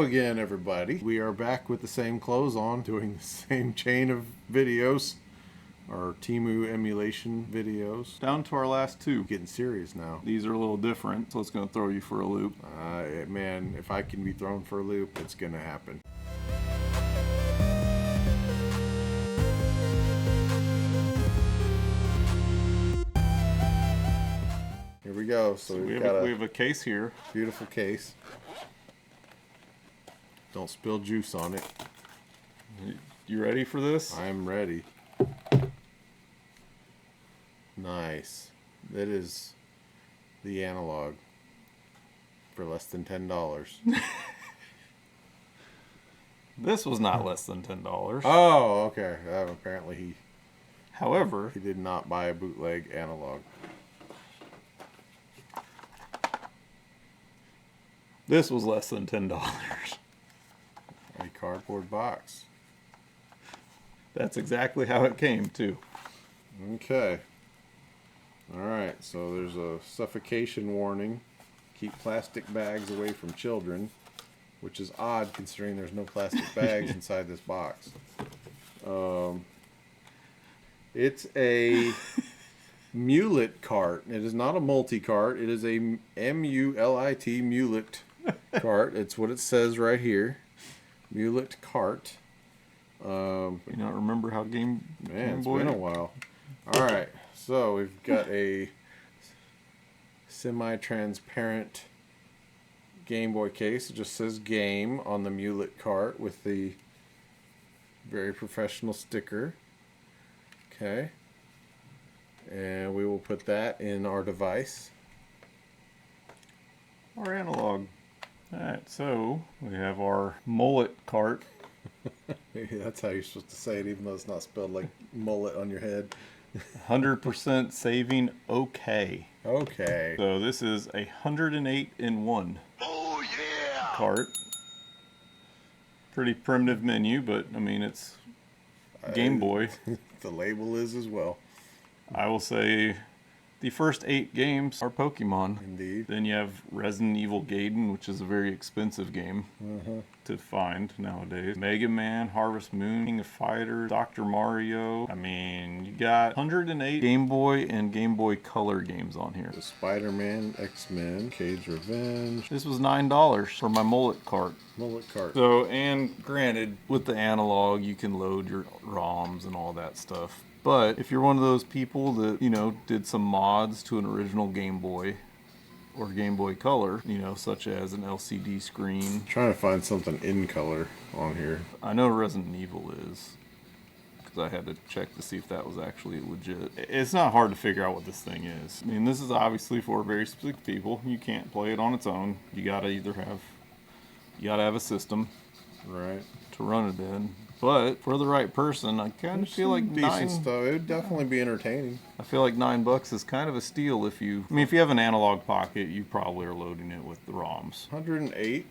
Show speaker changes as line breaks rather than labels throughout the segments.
Hello again, everybody. We are back with the same clothes on, doing the same chain of videos, our Temu emulation videos.
Down to our last two.
Getting serious now.
These are a little different, so it's going to throw you for a loop.
Man, if I can be thrown for a loop, it's going to happen. Here we go. So we
have a case here.
Beautiful case. Don't spill juice on it.
You ready for this?
I'm ready. Nice. That is the analog for less than $10.
This was not less than $10.
Oh, okay. Apparently
However,
he did not buy a bootleg analog.
this was less than $10.
A cardboard box.
That's exactly how it came, too.
Okay. Alright, so there's a suffocation warning. Keep plastic bags away from children, which is odd considering there's no plastic bags inside this box. It's a MULIT cart. It is not a multi-cart. It is a M-U-L-I-T MULIT cart. It's what it says right here. MULIT cart.
You not remember how Game Boy?
It's been a while. All right, so we've got a semi-transparent Game Boy case. It just says "Game" on the MULIT cart with the very professional sticker. Okay, and we will put that in our device.
Our analog. Alright, so we have our MULIT cart.
That's how you're supposed to say it, even though it's not spelled like mullet on your head.
100% saving okay.
Okay.
So this is a 108-in-1 cart. Pretty primitive menu, but I mean it's Game Boy.
The label is as well.
I will say the first 8 games are Pokemon.
Indeed.
Then you have Resident Evil Gaiden, which is a very expensive game to find nowadays. Mega Man, Harvest Moon, King of Fighters, Dr. Mario. I mean, you got 108 Game Boy and Game Boy Color games on here.
The Spider-Man, X-Men, Cage Revenge.
This was $9 for my MULIT cart.
MULIT cart.
So, and granted, with the analog, you can load your ROMs and all that stuff. But if you're one of those people that, you know, did some mods to an original Game Boy or Game Boy Color, you know, such as an LCD screen.
Trying to find something in color on here.
I know Resident Evil is, because I had to check to see if that was actually legit. It's not hard to figure out what this thing is. I mean, this is obviously for very specific people. You can't play it on its own. You gotta either have a system,
right,
to run it in. But for the right person, I kind of feel like
decent stuff. It would definitely be entertaining.
I feel like $9 is kind of a steal if you. I mean, if you have an analog pocket, you probably are loading it with the ROMs.
108.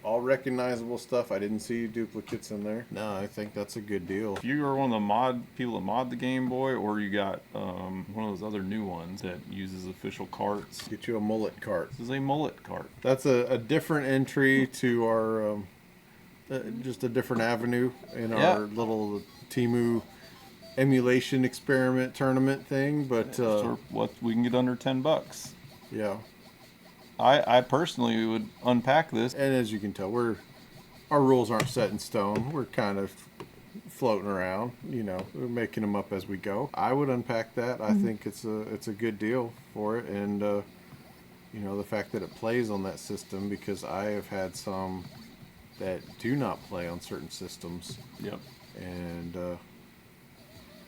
All recognizable stuff. I didn't see duplicates in there. No, I think that's a good deal.
If you are one of the people that mod the Game Boy, or you got one of those other new ones that uses official carts,
get you a MULIT cart.
This is a MULIT cart.
That's a different entry to our. Just a different avenue in our little Temu emulation experiment tournament thing, but
what we can get under $10.
Yeah,
I personally would unpack this,
and as you can tell, our rules aren't set in stone. We're kind of floating around, you know, we're making them up as we go. I would unpack that. I think it's a good deal for it, and you know, the fact that it plays on that system, because I have had some that do not play on certain systems.
Yep.
And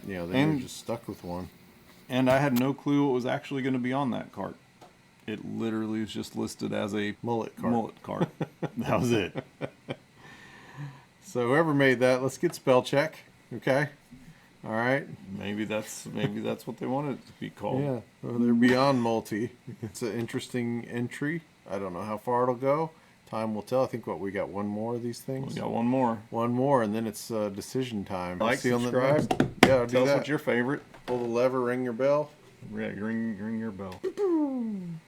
you know, then you're just stuck with one.
And I had no clue what was actually going to be on that cart. It literally was just listed as a
MULIT cart.
MULIT cart. That was it.
So whoever made that, let's get spell check. Okay. All right.
Maybe that's what they wanted it to be called.
Yeah. Well, they're beyond multi. It's an interesting entry. I don't know how far it'll go. Time will tell. I think we got one more of these things.
We got one more.
One more, and then it's decision time.
Like, subscribe.
Yeah, do
Tell
that.
us what's your favorite.
Pull the lever, ring your bell.
Yeah, ring your bell.